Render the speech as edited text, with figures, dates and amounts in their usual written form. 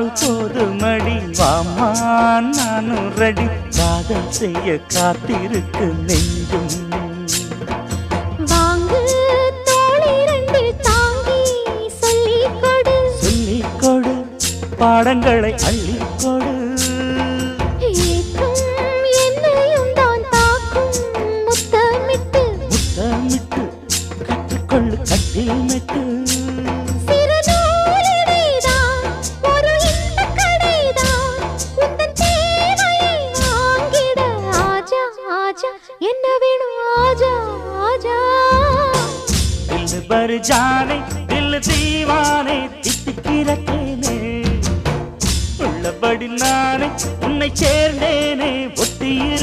சொன்னால் போதுமடி வாமா நானும் ரெடி காதல் செய்ய காத்திருக்கு நெஞ்சும் வாங்கு தோளை ரெண்டு தாங்கி சொல்லிக்கொடு சொல்லிக்கொடு பாடங்களை அள்ளிக்கொடு ஏற்றும் என்னையும் தான் தாக்கும் முத்தமிட்டு முத்தமிட்டு கற்றுக்கொள்ளு கட்டில் மெட்டு சிறு நூலிடைதான் ஒரு இன்பக் கடைதான் உந்தன் தேவையை வாங்கிட ஆஜா ஆஜா என்ன வேணும் ஆஜா ஆஜா दिल भर जाने दिल दीवाने தித்திக்கிறேனே உள்ளபடி நானே உன்னை சேர்ந்தேனே ஒத்தியிரு